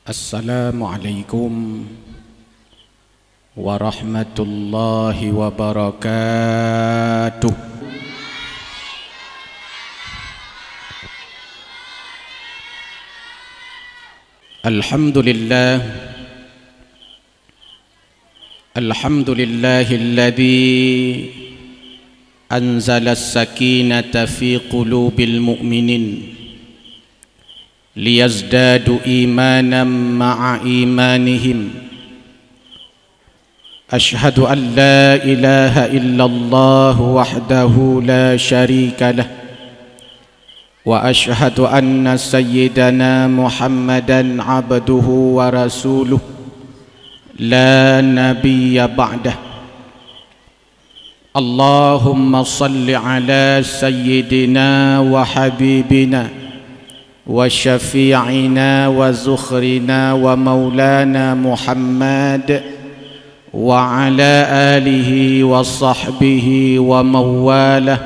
Assalamualaikum warahmatullahi wabarakatuh. Alhamdulillah, alhamdulillahilladzi anzala as-sakinata fi qulubil mu'minin liyazdadu imanan ma'a imanihim. Ashhadu an la ilaha illallah wahdahu la syarika lah wa ashhadu anna sayyidana Muhammadan abduhu wa rasuluh la nabiyya ba'dah. Allahumma salli ala sayyidina wa habibina wa syafi'ina wa zukhrina wa maulana Muhammad wa ala alihi wa sahbihi wa mawalah,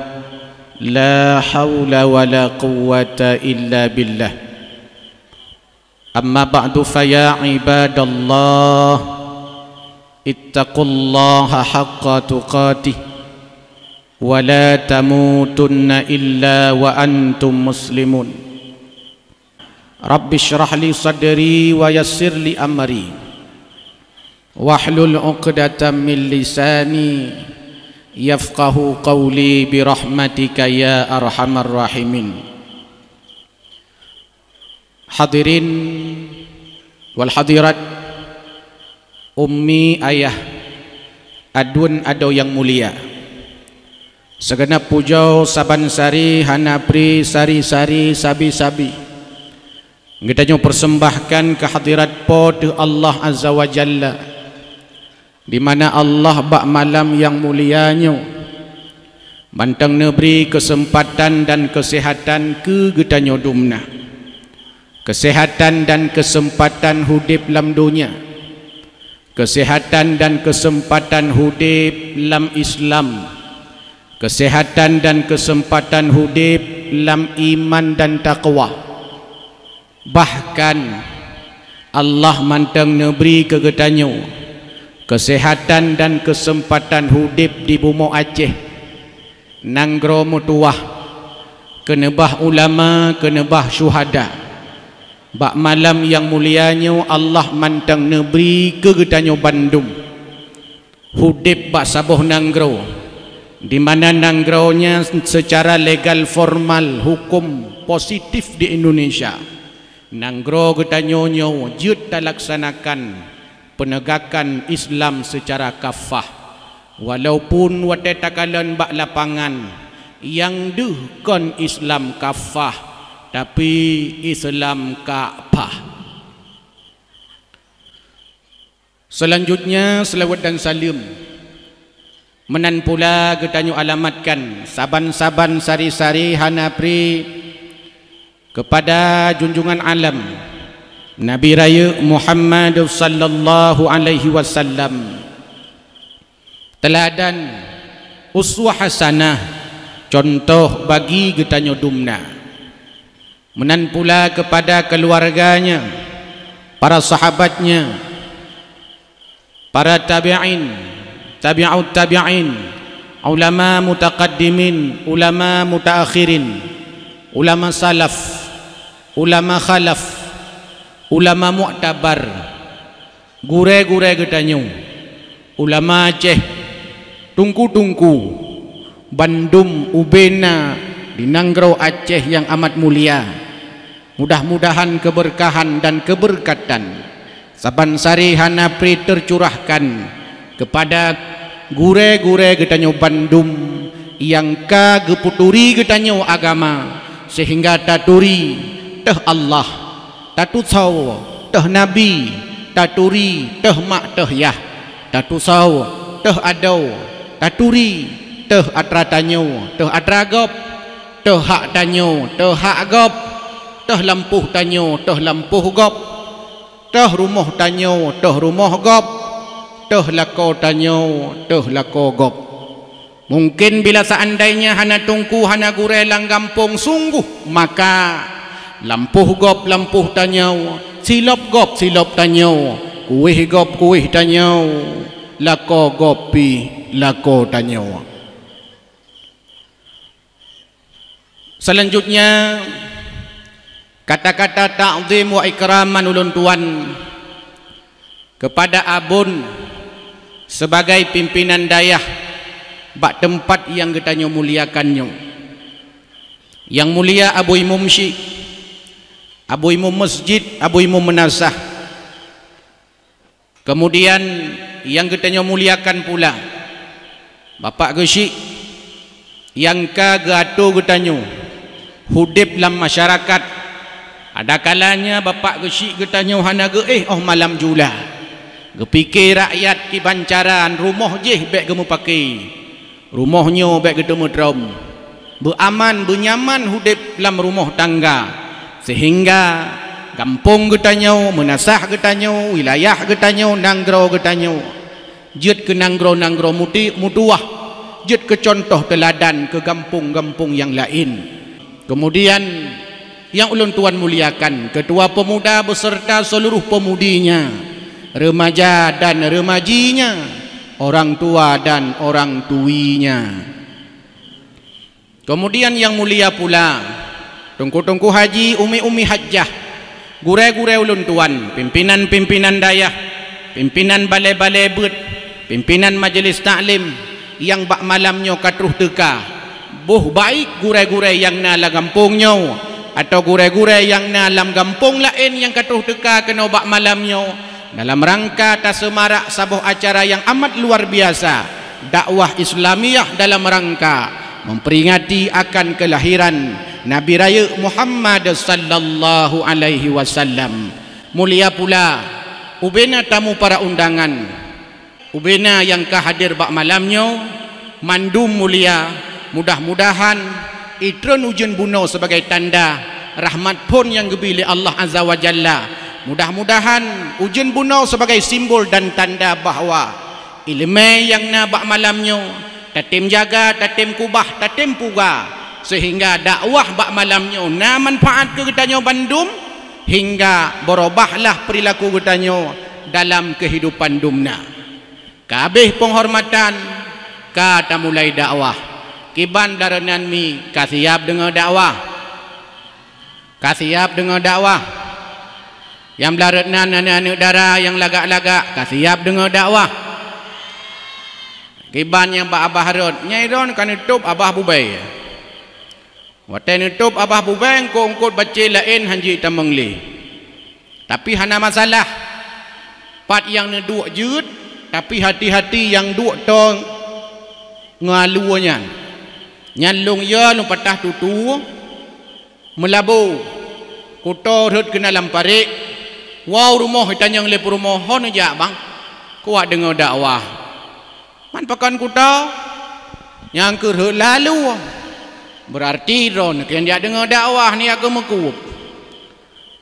la hawla wa la quwwata illa billah. Amma ba'du, fa ya ibadallah ittaqullaha haqqa tuqatih wa la tamutunna illa wa antum muslimun. Rabbi shrah li sadri wa yassir li amri wahlul 'uqdatam min lisani yafqahu qawli bi rahmatika ya arhamar rahimin. Hadirin wal hadirat, ummi, ayah, adun ado yang mulia, segenap puja saban sari hanapri sari-sari sabi-sabi kita nyo persembahkan kehadirat pada Allah Azza wa Jalla, di mana Allah bak malam yang mulianya bantang neberi kesempatan dan kesehatan ke kita nyo dumna, kesehatan dan kesempatan hudip dalam dunia, kesehatan dan kesempatan hudip dalam Islam, kesehatan dan kesempatan hudip dalam iman dan taqwa. Bahkan Allah mantang neberi ke getanyo kesehatan dan kesempatan hudip di bumi Aceh, nanggro mutuah, kenebah ulama, kenebah syuhada. Bak malam yang mulianya Allah mantang neberi ke getanyo Bandung hudip bak sabuh nanggro, di mana nanggronya secara legal formal hukum positif di Indonesia. Nanggro kita nyonyo jut laksanakan penegakan Islam secara kafah, walaupun wate takalan bak lapangan yang duh kon Islam kafah tapi Islam kafah. Selanjutnya selawat dan salam menan pula kita nyo alamatkan saban-saban sari-sari hanapri kepada junjungan alam Nabi Raya Muhammad sallallahu alaihi wasallam, teladan uswah hasanah, contoh bagi kita nyo dumna. Menan pula kepada keluarganya, para sahabatnya, para tabi'in, tabi'ut tabi'in, ulama mutaqaddimin, ulama mutaakhirin, ulama salaf, ulama khalaf, ulama mu'tabar, gure-gure getanyo, ulama Aceh, tungku-tungku, Bandung, Ubena, di Nanggro Aceh yang amat mulia. Mudah-mudahan keberkahan dan keberkatan saban sari hanapri tercurahkan kepada gure-gure getanyo Bandung yang ka geputuri getanyo agama, sehingga taturi teh Allah, tatusau teh Nabi, taturi teh mak teh yah, tatusau teh adau, taturi teh atra tanyo, teh atra gop, teh hak tanyo, teh hak gop, teh lampuh tanyo, teh lampuh gop, teh rumah tanyo, teh rumah gop, teh lako tanyo, teh lako gop. Mungkin bila seandainya hana tungku hana gure lang gampung sungguh, maka lampuh gop lampuh tanyau silop gop silop tanyo, kuih gop kuih tanyo, lako gopi lako tanyo. Selanjutnya kata-kata ta'zim wa ikraman ulun tuan kepada abun sebagai pimpinan dayah bak tempat yang getanyo muliakannya. Yang mulia Abu Imam Syekh, Abu Imam Masjid, Abu Imam Menasah. Kemudian yang getanyo muliakan pula Bapak Syekh yang ka gato getanyo hudip dalam masyarakat. Ada kalanya Bapak Syekh getanyo hana ge malam jula. Gepikir rakyat ki bancaran rumah je bek gemu pakai. Rumahnya bek gedemu drom. Beraman, benyaman hudip dalam rumah tangga. Sehingga kampung getanyo, Menasah getanyo, wilayah getanyo, nanggro getanyo. Jut ke nanggro-nanggro mutuah. Jut ke contoh teladan ke kampung-kampung yang lain. Kemudian yang ulun tuan muliakan ketua pemuda beserta seluruh pemudinya, remaja dan remajinya, orang tua dan orang tuinya. Kemudian yang mulia pula tungku-tungku haji, umi-umi hajjah, gure-gure ulun tuan, pimpinan-pimpinan dayah, pimpinan balai-balai bet, pimpinan majelis taklim yang bak malamnya katruh teka. Buh baik gure-gure yang na la kampungnya atau gure-gure yang na lam kampung lain yang katruh teka kena bak malamnya dalam rangka tasemarak sabuh acara yang amat luar biasa, dakwah Islamiyah dalam rangka memperingati akan kelahiran Nabi Raya Muhammad sallallahu alaihi wasallam. Mulia pula ubena tamu para undangan, ubena yang kehadir bak malamnya, mandum mulia. Mudah-mudahan itron ujian buno sebagai tanda rahmat pun yang gebili Allah Azza wa Jalla. Mudah-mudahan ujian buno sebagai simbol dan tanda bahawa ilmu yang nabak malamnya tatim jaga, tatim kubah, tatim puga, sehingga dakwah bak malamnya na manfaat ke getanyo bandum hingga berubahlah perilaku getanyo dalam kehidupan dumna. Kabeh penghormatan kata mulai dakwah. Kiban daranan mi kasiap dengan dakwah, kasiap dengan dakwah. Yang belarutnan anak-anak dara yang lagak-lagak kasiap dengan dakwah. Kiban yang Pak Abah Harut nyairon kan nutup Abah Bubai. Wate nutup Abah Bubai engkau baca lain hanji tamengli. Tapi hana masalah. Pat yang neduk jut tapi hati-hati yang duk tong ngaluanya. Nyalung ya lu patah tutu melabu kuto rut kena lamparik. Wow rumah hitanyang le rumah hon aja bang kuat dengar dakwah man pakan kuto yang ke lalu berarti ron kian dia dengar dakwah ni agama ku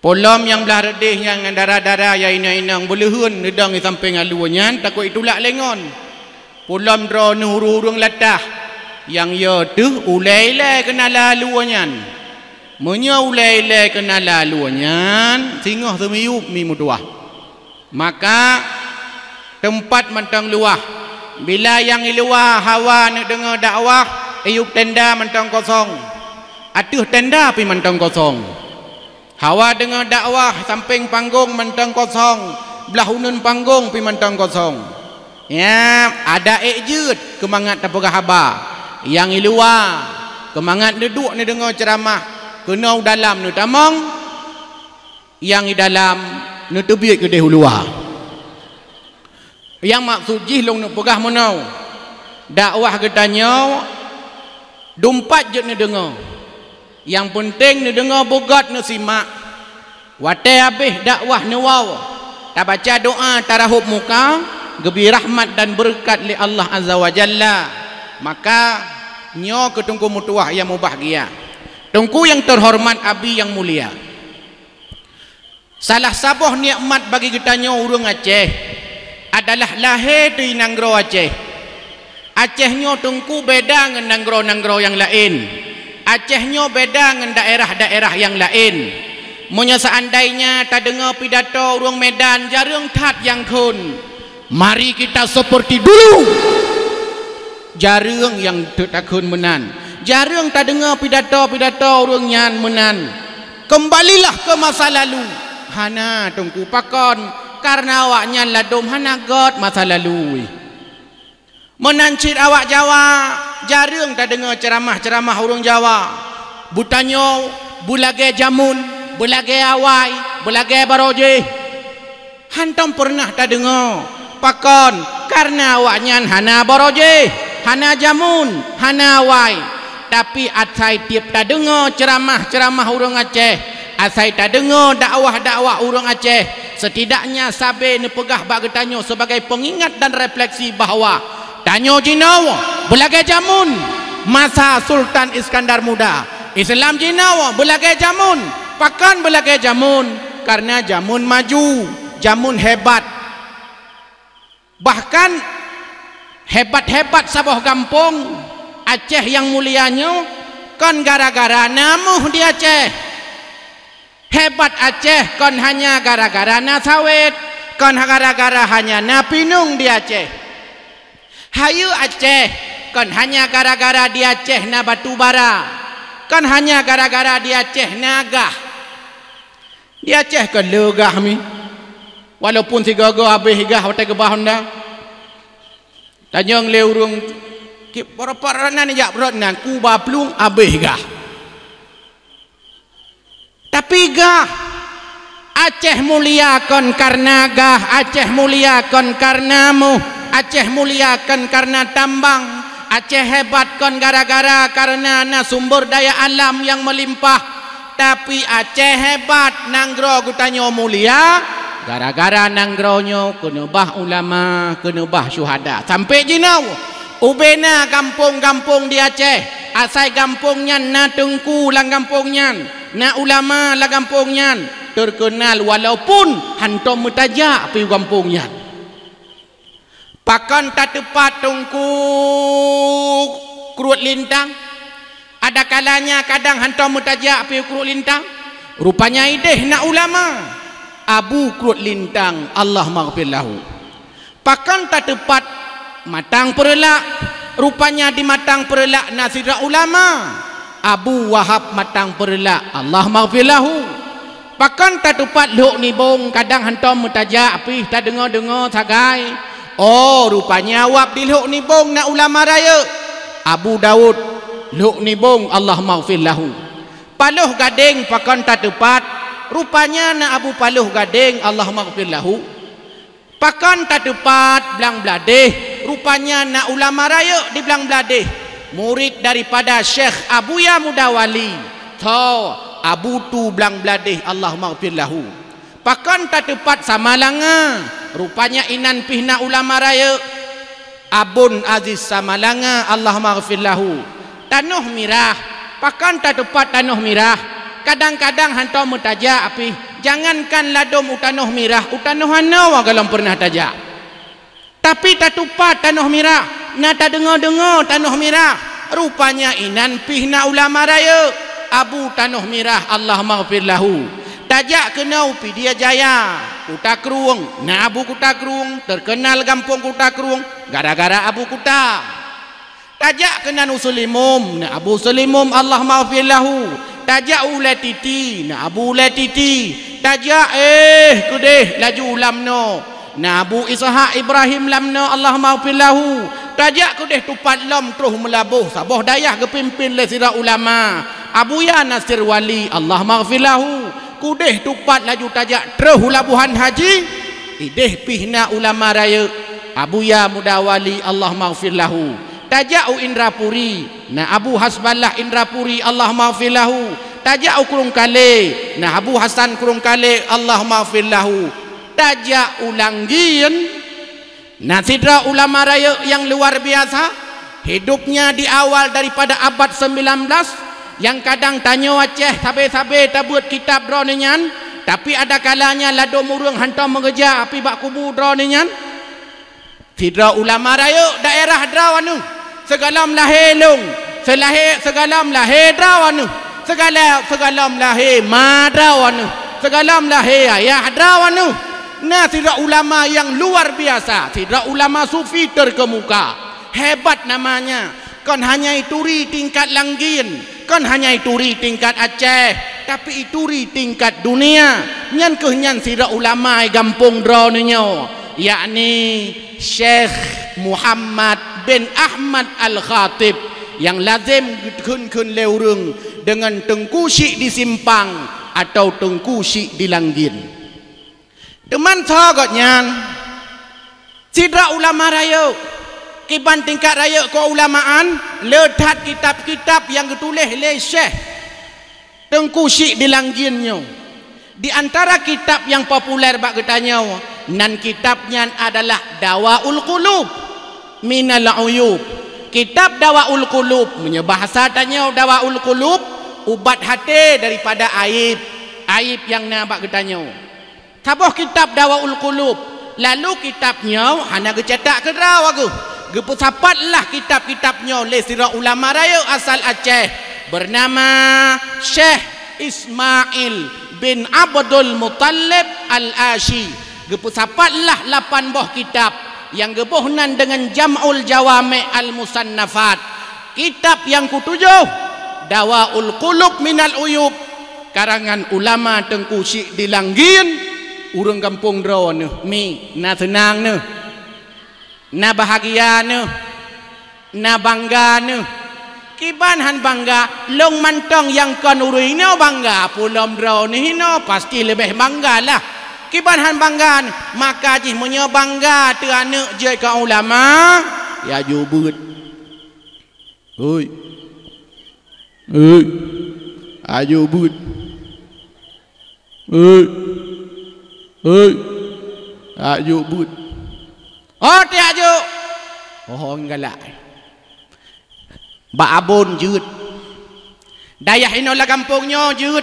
polom yang belah redih yang darah-darah ya inang-inang belehun nedang di samping aluannya takut itulak lengon polom drone hurung latah yang ya tu ulai-ulai kena laluannya menya ulai-ulai kena laluannya singah semiyup mi mutuah maka tempat mentang luah bila yang luah hawa nak dengar dakwah iup tenda mentang kosong atuh tenda pi mentang kosong hawa dengar dakwah samping panggung mentang kosong belah unun panggung pi mentang kosong ya ada jut kemangat tapagah haba yang luar kemangat duduk ni dengar ceramah kena dalam ni tamang yang di dalam ni tebiat ke deh luar yang maksud jih long nak pegah menau dakwah getanyo dumpat je ni dengar yang penting ni dengar bogat ni simak wate habis dakwah ni wow tak baca doa tarahub muka gebi rahmat dan berkat li Allah Azza wa Jalla. Maka nyo ketungku mutuah yang mubahagia tungku yang terhormat abi yang mulia salah sabuh nikmat bagi getanyo urang Aceh adalah lahir di nanggro Aceh. Acehnya tungku beda dengan nanggro-nanggro yang lain. Acehnya beda dengan daerah-daerah yang lain. Monya seandainya tak dengar pidato urang Medan jarang tat yang kun. Mari kita seperti dulu. Jarang yang tak kun menan. Jarang tak dengar pidato urang nyan menan. Kembalilah ke masa lalu. Hana tungku pakon karena awak nyan ladom hana god masa lalu. Menancit awak Jawa jarang tak dengar ceramah urang Jawa. Butanyo bulage jamun. Belage awai, belage baroje. Hantam pernah tak dengar pakon karena awaknya hana baroje, hana jamun, hana awai. Tapi asai tiap tak dengar ceramah urang Aceh, asai tak dengar dakwah urang Aceh. Setidaknya sabe ne pegah bak getanyo sebagai pengingat dan refleksi bahawa tanyo jinawa belage jamun masa Sultan Iskandar Muda. Islam jinawa belage jamun. Pakan belage jamun karena jamun maju, jamun hebat. Bahkan hebat-hebat saboh kampung Aceh yang mulianya kon gara-gara namuh di Aceh. Hebat Aceh kon hanya gara-gara na sawit, kon gara-gara hanya na pinung di Aceh. Hayu Aceh kon hanya gara-gara di Aceh na batu bara, kon hanya gara-gara di Aceh nagah. Di Aceh kan legah mi. Walaupun si gago habis higah hotel kebah Honda. Tanyang le urung ki para-para nan jak brot nan ku ba plung habis higah. Tapi gah Aceh muliakan karena gah, Aceh muliakan karena mu, Aceh muliakan karena tambang, Aceh hebat kon gara-gara karena na sumber daya alam yang melimpah. Tapi Aceh hebat nanggro gutanyo mulia gara-gara nanggronyo kenubah ulama, kenubah syuhada. Sampai jinau ubena kampung-kampung di Aceh, asai kampungnya na tengku lang kampungnya, na ulama lang kampungnya terkenal walaupun hantom mutaja pi kampungnya. Pakan tak tepat tengku Krut Lintang. Ada kalanya kadang hantam mutajak pi Krut Lintang. Rupanya ideh nak ulama. Abu Krut Lintang, Allah maghfir lahu. Pakan tak tepat matang perelak. Rupanya di matang perelak nasira ulama. Abu Wahab matang perelak, Allah maghfir lahu. Pakan tak tepat luk ni bong kadang hantam mutajak pi tak dengar-dengar sagai. Oh rupanya awak di luk ni bong nak ulama raya. Abu Daud Luk ni bong Allah maghfir lahu. Paluh gading pakan tak tepat. Rupanya na Abu Paluh gading Allah maghfir lahu. Pakan tak tepat belang beladeh. Rupanya na ulama raya di belang beladeh. Murid daripada Syekh Abuya Mudawali. Tau Abu tu belang beladeh Allah maghfir lahu. Pakan tak tepat sama langa. Rupanya inan pihna ulama raya. Abun Aziz Samalanga Allah maghfir lahu. Tanuh mirah, pakan tak tepat tanuh mirah. Kadang-kadang hantar mutajak api. Jangankan ladom utanuh mirah, utanuh hanawa kalau pernah tajak. Tapi tak tepat tanuh mirah. Na tak dengar-dengar tanuh mirah. Rupanya inan pihna ulama raya. Abu tanuh mirah Allah maghfir lahu. Tajak kena upi dia jaya. Kutakruang, na Abu Kutakruang terkenal kampung Kutakruang gara-gara Abu Kutak. Tajak kena Sulimum, na Abu Sulimum Allah maghfir lahu. Tajak ulai titi, na Abu ulai titi. Tajak kudeh laju lamno, na Abu Ishaq Ibrahim lamno Allah maghfir lahu. Tajak kudeh tupat lam terus melabuh saboh dayah kepimpin le sira ulama. Abu Ya Nasir Wali Allah maghfir lahu. Kudeh tupat laju tajak terus labuhan haji. Ideh pihna ulama raya Abu Ya Mudawali Allah maghfir lahu. Tajak Indrapuri, na Abu Hasballah Indrapuri Allah maghfir lahu. Tajak Kurung Kale, na Abu Hasan Kurung Kale Allah maghfir lahu. Tajak Ulanggian, na sidra ulama raya yang luar biasa. Hidupnya di awal daripada abad 19. Yang kadang tanya Aceh sabe-sabe tak buat kitab dronian. Tapi ada kalanya ladom urang hantar mengejar api bak kubu dronian. Sidra ulama raya daerah Drawanu. Segalam lahir long, segalam lahir Drawanu, segala melahir madrawanu, segala melahir ayah drawanu. Nah, tidak ulama yang luar biasa, tidak ulama sufi terkemuka, hebat namanya. Kan hanya ituri tingkat Langgin, kan hanya ituri tingkat Aceh, tapi ituri tingkat dunia. Nyan kehnyan tidak ulama gampung dronyo, yakni Syekh Muhammad bin Ahmad Al-Khatib yang lazim kun leurung dengan Tengku Syik di Simpang atau Tengku Syik di Langgin. Teman sagotnya sidra ulama raya kiban tingkat raya ko ulamaan ledat kitab-kitab yang ditulis oleh Syekh Tengku Syik di Langginnya. Di antara kitab yang populer bak ketanya nan kitabnya adalah Dawaul Qulub Minal Uyub. Kitab Dawaul Qulub bahasa tanya Dawaul Qulub ubat hati daripada aib yang nabak ketanya. Tabuh kitab Dawaul Qulub. Lalu kitabnya hanya dicetak ke draw aku. Gepusapatlah kitab-kitabnya oleh sira ulama raya asal Aceh bernama Syekh Ismail bin Abdul Muttalib Al-Ashi. Gepusapatlah 8 buah kitab yang gebuhnan dengan Jam'ul Jawami' Al-Musannafat. Kitab yang ketujuh Dawaul Qulub Minal Uyub karangan ulama Tengku Syik di Langgin. Urang kampung draw mi na senang na bahagia na bangga kiban han bangga long mantong yang kan urui no bangga pulam draw ni no pasti lebih bangga lah kiban han bangga maka jih munyo bangga tu anak je ka ulama ya jubut oi ayo but ayo but oh ti ayo oh enggak ba abon jut dayah inola kampungnya jut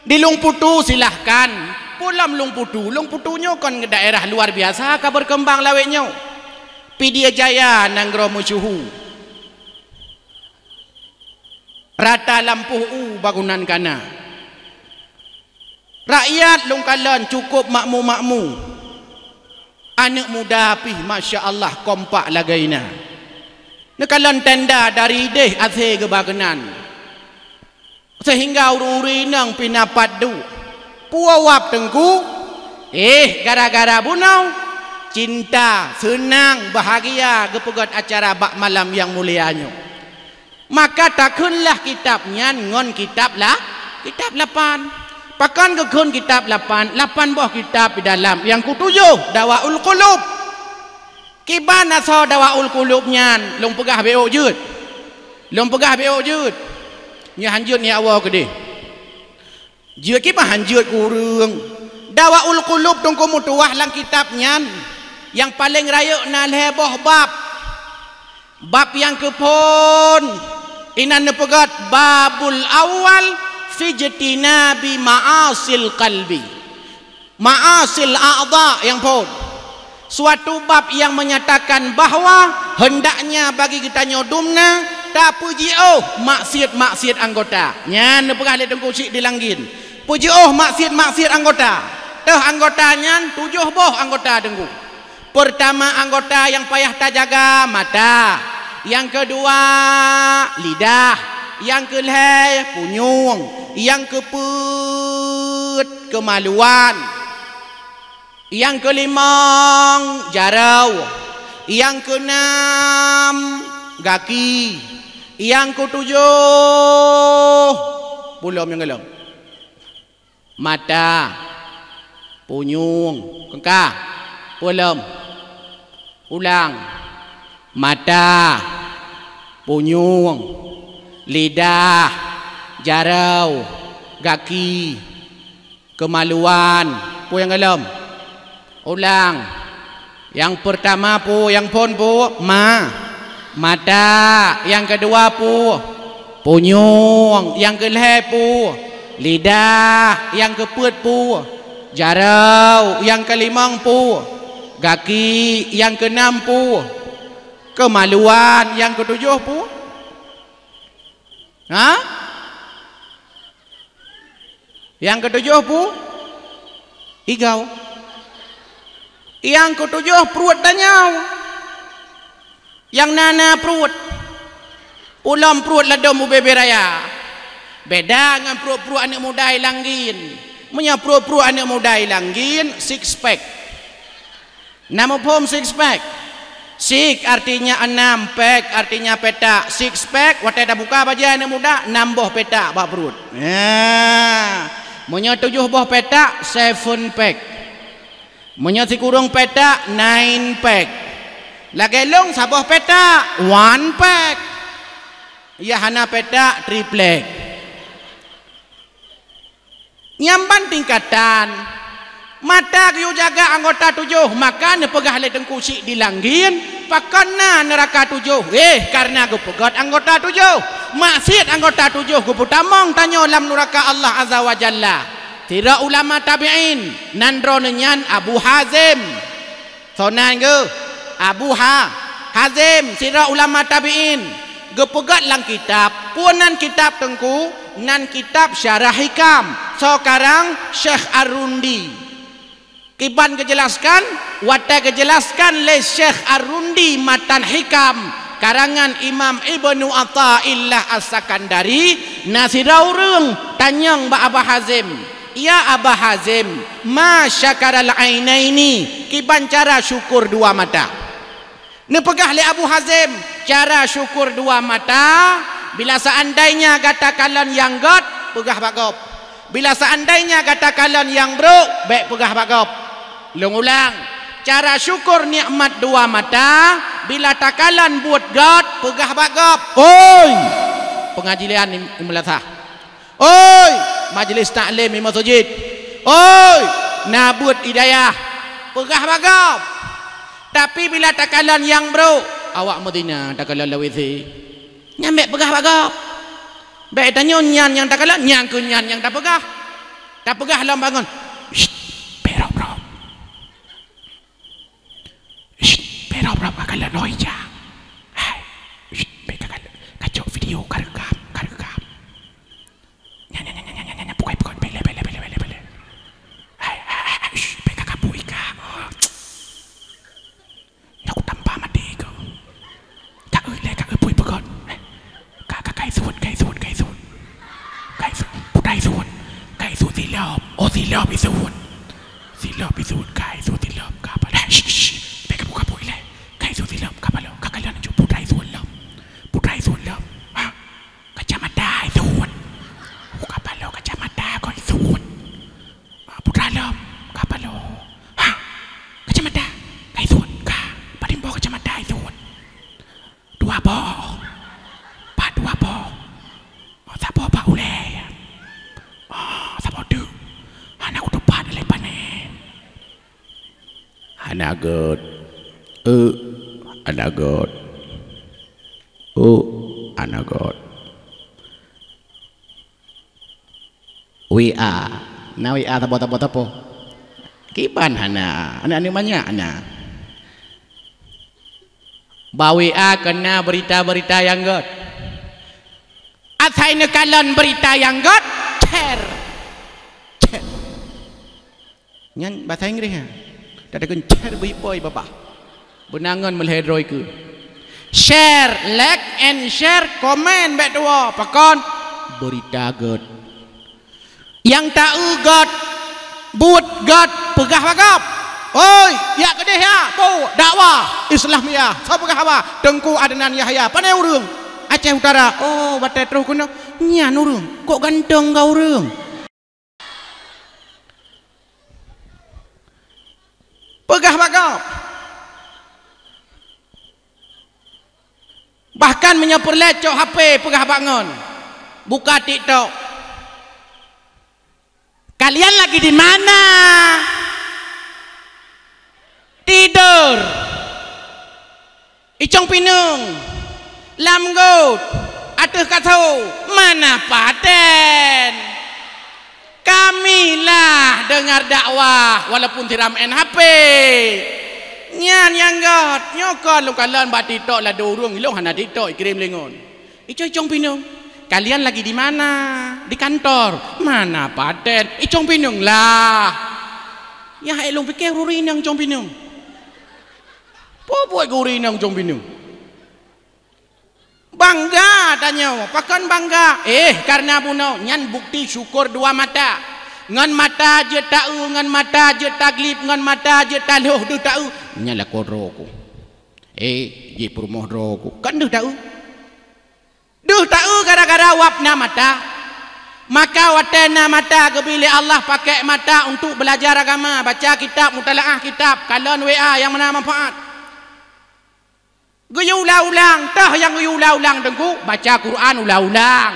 di Lungputu silahkan pulam Lungputunyo kan ke daerah luar biasa ka berkembang laweknya Pidia Jaya nanggro musuhu rata lampu bangunan kana rakyat lungkalan cukup makmu anak muda pih Masya Allah kompak lagaina nekalan tenda dari deh athe ke bagenan sehingga uri nang pinapat du puawap Tengku gara-gara bunau cinta senang bahagia kepegat acara bak malam yang mulianya maka takunlah kitabnya ngon kitab 8 pakan kekun kitab 8 buah kitab di dalam yang ketujuh Dawaul Qulub kiban aso Dawaul Qulubnya long pegah beo jut nya hanjut ni awal gede jut kiban hanjut kurung Dawaul Qulub tungku mutuah lang kitabnya yang paling raya na leboh bab yang kepon inan nepegat babul awal fijtinabi ma'asil qalbi ma'asil a'dha yang pun suatu bab yang menyatakan bahawa hendaknya bagi kita nyodumna tak puji maksiat anggota nya nepegah le Tengku Syik di Langgin puji maksiat anggota anggotanya 7 boh anggota Tengku pertama anggota yang payah terjaga mata yang kedua lidah yang kelih punyung yang keput kemaluan yang kelimang jarau yang keenam kaki yang ketujuh belum yang gelap mata punyung kengkah belum ulang mata punyung lidah jarau kaki kemaluan pu yang gelap ulang yang pertama pu yang pon pu mata yang kedua pu punyung yang kelih pu lidah yang keput pu jarau yang kelimang pu kaki yang keenam pu kemaluan yang ketujuh pu Yang ketujuh igau. Yang ketujuh perut danyau. Yang nana perut. Ulam perut ladom ubebe raya. Beda dengan perut-perut anak muda ilanggin. Punya perut-perut anak muda ilanggin six pack. Nama pom six pack. Six artinya 6, pack artinya petak. Six pack waktu dah buka baju anak muda 6 buah petak bak perut. Punya 7 buah petak 7 pack. Punya si kurung petak 9 pack. Lagi long sabuh petak 1 pack. Ya hana petak 3 pack. Nyamban tingkatan mata kayu jaga anggota 7 makan pegah le tengkusik dilanggin pakana neraka 7 karena gue pegat anggota 7 maksiat anggota 7 gue putamong tanya lam neraka Allah azza wa jalla. Tira ulama tabi'in nandro nenyan Abu Hazim sonan ke Abu Hazim tira ulama tabi'in gue pegat lang kitab punan kitab tengku nan kitab syarah hikam sekarang Syekh Ar-Rundi kiban kejelaskan wata kejelaskan le Syekh Ar-Rundi matan hikam karangan Imam Ibnu Athaillah As-Sakandari nasiraurung tanyang ba Abah Hazim ya Abah Hazim ma syakaral ainaini kiban cara syukur dua mata nepegah le Abu Hazim cara syukur dua mata. Bila seandainya katakan yang god pegah bagop. Bila seandainya katakan yang bro baik pegah bagop. Ulang cara syukur nikmat dua mata bila takalan buat god pegah bagop. Oi pengajian imlatah. Oi majlis taklim di masjid. Oi nabut hidayah pegah bagop. Tapi bila takalan yang bro awak Madinah takalan lawisi nyambe pegah bagap. Baik tanya nyan yang tak kalah, nyan ke nyan yang tak pegah. Tak pegah lam bangun. Pero bro. Pero bro bakalan noi ja. Hai. Beka kacau video karekam. Nyan pukai bele. Hai. Beka kapu ika. Nyok tanpa mati ko. Kak le kak pui pegot. Cái ruột Putrai ruột cái ruột gì lợp ô gì lợp bị ruột cái ruột gì lợp cả bà lại bé cái buka bụi lại cái ruột gì lợp cả bà lợp các cái lần chụp putrai ruột lợp kacamata ruột buka bà lợp kacamata coi ruột putrai lợp cả bà lợp kacamata cái ruột cả bà đi bỏ kacamata ruột dua bo Sabo ba ule? Sabo tu. Anak udah pada lepas ni. Anak god. Anak god. Anak god. WA. Na WA tabo. Kiban hana. Anak ni banyak anak. Ba WA kena berita-berita yang god. Atai nekalan berita yang god share. Nyan bahasa Inggris ya. Dak kun share boy bapa. Benangan melhedroi ke. Share, like and share, komen baik dua. Pakon berita god. Yang tak god buat god pegah bagap. Oi, ya kedeh ya. Tu dakwah Islamiyah. Siapa pegah apa? Tengku Adnan Yahya. Pandai urang. Aceh Utara, batai terus kuno, nyan urang, kok ganteng kau urang. Pegah bagap. Bahkan menyeperlecok HP pegah bangun. Buka TikTok. Kalian lagi di mana? Tidur. Icong Pinung. Lamgot aduh kata mana paten kamilah dengar dakwah walaupun tiram NHP nyan yang got nyokon lu kalan bat TikTok lah dorong ilong hana TikTok kirim lengon icong pinung Kalian lagi di mana? Di kantor. Mana paten? Icong pinung lah. Ya elong pikir rurinang cong pinung. Apa rurinang cong pinung? Bangga tanya, pakan bangga. Karena buno nyan bukti syukur dua mata. Ngan mata je tahu, ngan mata je taglib, ngan mata je taluh du tahu. Nyala koroko. Ye perumoh roko. Kan du tahu. Duh tahu gara-gara wapna mata. Maka watena mata kebili Allah pakai mata untuk belajar agama, baca kitab, mutalaah kitab, kalan WA yang mana manfaat. Guyu ulang-ulang, tah yang guyu ulang-ulang dengku, baca Quran ulang-ulang.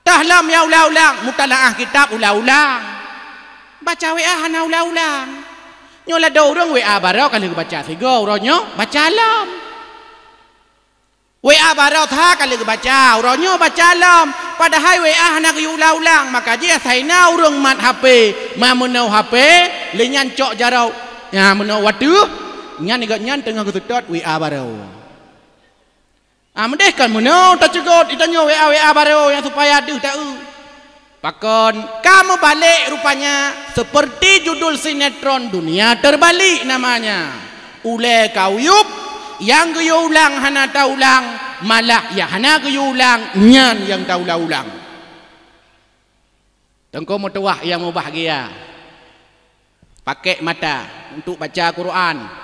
Tah lam ya ulang-ulang, mutalaah kitab ulang-ulang. Baca WA hana ulang-ulang. Nyola do urang WA barau kalau baca tiga uronyo baca lam. WA barau tha kalau baca uronyo baca lam. Padahal WA hana guyu ulang-ulang, maka dia saina urang mat HP, mamunau HP, lenyan cok jarau. Ya munau watu. Nyan igat nyan tengah ketut WA barau. Mendeh kan menau tak cukup ditanya WA barau yang supaya dia tahu. Pakon kamu balik rupanya seperti judul sinetron Dunia Terbalik namanya. Ule kau yup yang guyu ulang hana tahu ulang, malah ya hana guyu ulang nyan yang tahu ulang. Tengko mutuah yang mau bahagia. Pakai mata untuk baca Quran.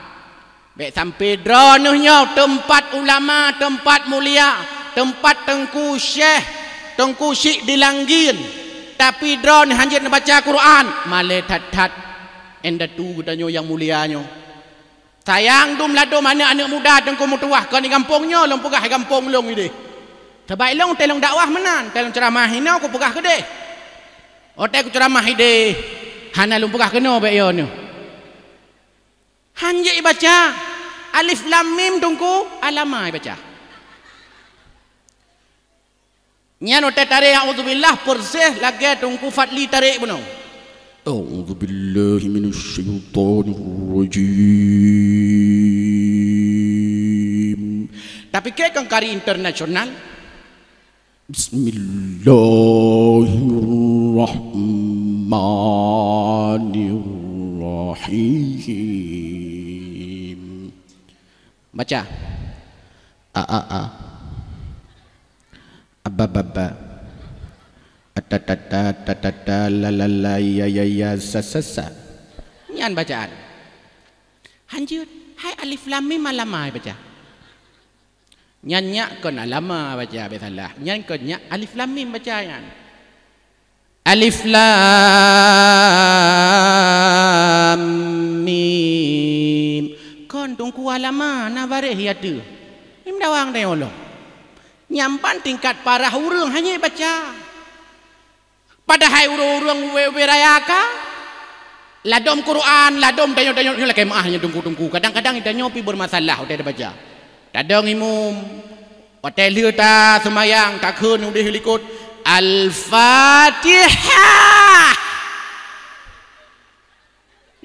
Baik sampai dronuhnya tempat ulama, tempat mulia, tempat tengku syekh dilanggin. Tapi drone hanya nak baca Quran, malai tat enda tu katanya yang mulianya. Sayang dum lado mana anak muda tengku mutuah kan di kampungnya, long pegah kampung long ide. Terbaik long telong dakwah menan, telong ceramah hina aku pegah kedeh. Otak aku ceramah ide. Hana long pegah kena baik yo ni. Hanya baca alif lam mim tungku alama baca. Nyan otak tarik auzubillah persis lagi tungku Fadli tarik benar. Auzubillahi minasyaitonirrajim. Tapi ke kari internasional. Bismillahirrahmanirrahim. Baca. Abba atata lalala ya sasa. Nyan bacaan. Hanjut. Hai alif lam mim alama baca. Nyannya kon alama baca besalah. Nyan konnya alif lam mim baca yan. Alif lam mim. Kon tungku alama na bareh ya tu. Im dawang dai Allah. Nyampan tingkat parah urang hanya baca. Padahal urang werayaka ladom Quran, ladom danyo lagi maahnya tungku. Kadang-kadang danyo pi bermasalah udah baca. Kadang imum hotel ta semayang tak keun udah likut Al-Fatihah.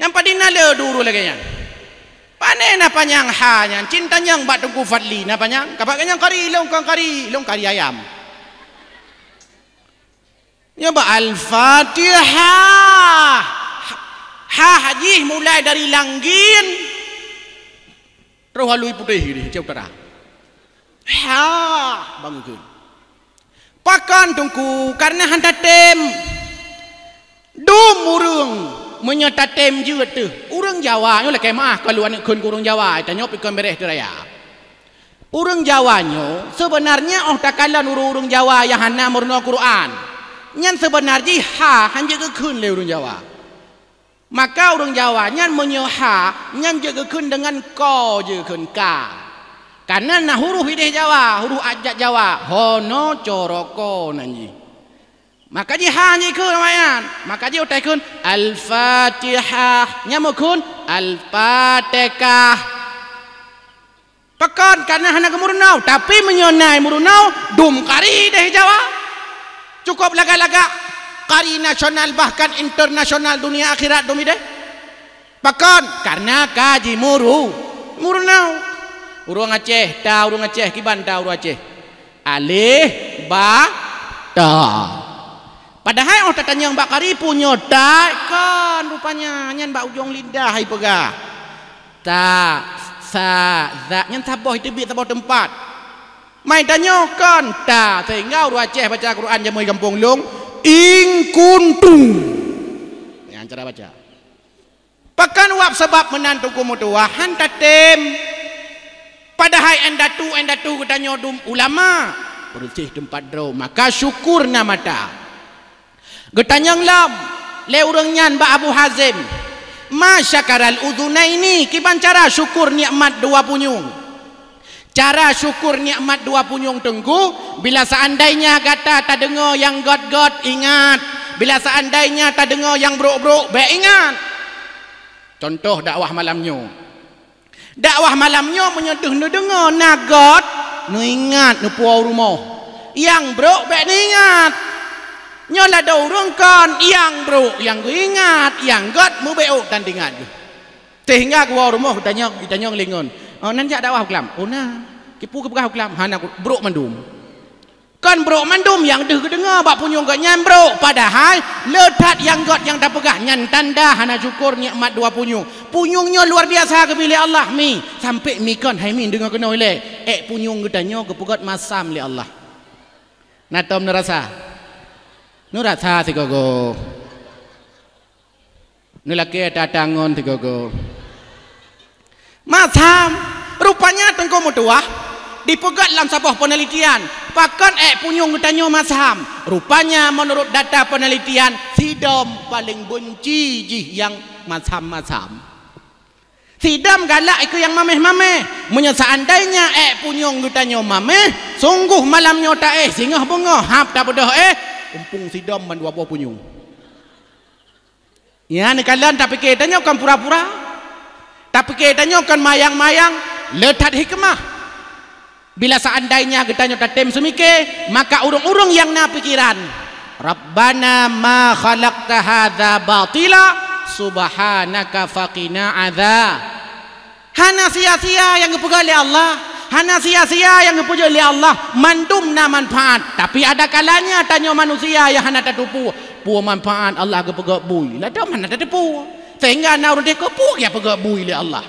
Nyampa dinala dulu lagi nya. Panen apa yang hanya cinta yang bat tungku Fadli napa yang kapak yang kari long kari ayam. Ya ba Al-Fatihah. Ha haji mulai dari langgin terus halui putih ni jauh utara. Ha bangun. Pakan tungku karena hantar tem. Dum urung menyatatem je tu. Urang Jawa nyo lah kemah kalau anak kun urang Jawa tanya pikon bereh tu raya. Urang Jawa nyo sebenarnya takalan urang Jawa yang hana murna Quran. Nyan sebenarnya ha hanya ke kun le urang Jawa. Maka urang Jawa nyan menyo ha nyan je ke kun dengan ko je kun ka. Karena nah huruf hideh Jawa, huruf ajat Jawa, hono coroko nanji. Maka dia hanya ikut namayan. Maka dia utakun Al-Fatihah. Nyamukun Al-Fatihah. Pekan karena hanya kemurunau. Tapi menyonai murunau. Dum kari deh Jawa. Cukup laga-laga. Kari nasional bahkan internasional dunia akhirat dumi deh. Pekan karena kaji murunau. Urung Aceh. Urung Aceh. Kiban urung Aceh. alih ba ta. Padahal orang tanya yang bakari punya tak kan rupanya nyan bak ujung lidah ai pegah. Ta sa za nyan saboh itu bi saboh tempat. Mai tanya kan ta sehingga orang Aceh baca Quran jamui kampung lung in kuntum. Yang cara baca. Pakan wap sebab menantu kumutua han tatem. Padahal anda tu katanya ulama bersih tempat draw maka syukurna mata. Getanyang lam le urang nyan ba Abu Hazim masyakaral udhunaini kiban cara syukur nikmat dua punyung. Cara syukur nikmat dua punyung tengku bila seandainya kata tak dengar yang god ingat, bila seandainya tak dengar yang brok be ingat. Contoh dakwah malamnya. Dakwah malamnya menyeduh nu dengar na god nu ingat nu puau rumah. Yang brok be ingat. Nyola ada orang kan yang bro yang gue ingat yang god mu beo tandingan sehingga gua rumah ditanya ngelingon oh nan jak dakwah kelam oh nah kipu ke kelam hana bro mandum kan bro mandum yang deh dengar bak punyung gak nyan bro padahal letat yang god yang tak pegah nyan tanda hana syukur nikmat dua punyungnya luar biasa ke pilih Allah mi sampai mi kan hai mi dengar kena oleh punyung getanya ke pegat masam li Allah natom nerasa Nurasa si gogo, nulake tatangon si gogo. Macam rupanya tengko mutuah dipegat dalam sebuah penelitian. Pakan punyung tanya macam. Rupanya menurut data penelitian sidam paling benci jih yang macam-macam. Sidam galak itu yang mameh-mameh. Seandainya punyung tanya mameh, sungguh malamnya tak singgah bunga hap tak bodoh umpung sidam man dua buah punyung. Ya ni kalian tak fikir tanya kan pura-pura. Tak fikir tanya kan mayang-mayang letak hikmah. Bila seandainya kita nyata tem semike maka urung-urung yang na pikiran. Rabbana ma khalaqta hadza batila subhanaka faqina adza. Hana sia-sia yang dipegang oleh Allah. Hana sia-sia yang dipuja oleh Allah mandum na manfaat tapi ada kalanya tanya manusia yang hana tertipu pu manfaat Allah ke pegak bui lah dah mana tertipu sehingga na urang deko pu ya pegak bui oleh Allah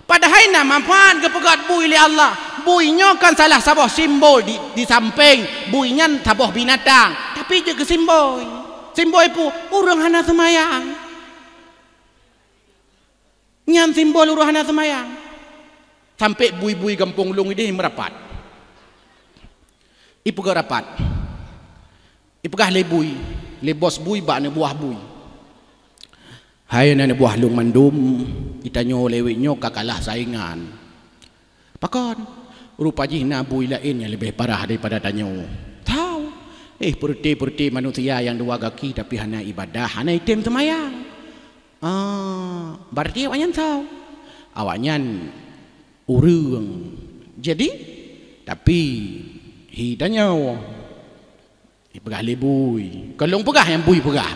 padahal na manfaat ke pegak bui oleh Allah buinya kan salah sebuah simbol di samping buinya sebuah binatang tapi juga simbol pu urang hana semayang nyam simbol urang hana semayang sampai bui-bui kampung lung ini merapat. Ipegah rapat. Ipegah lebui, lebos bui bak ne buah bui. Hai nane buah lung mandum, itanyo leweknyo kakalah saingan. Pakon, rupanya bui lain yang lebih parah daripada tanyo. Tahu? Purti manusia yang dua kaki tapi hana ibadah, hana item semayang. Berarti awaknya tahu. Awaknya urang jadi tapi hidanya pegah lebui kalau pegah yang bui pegah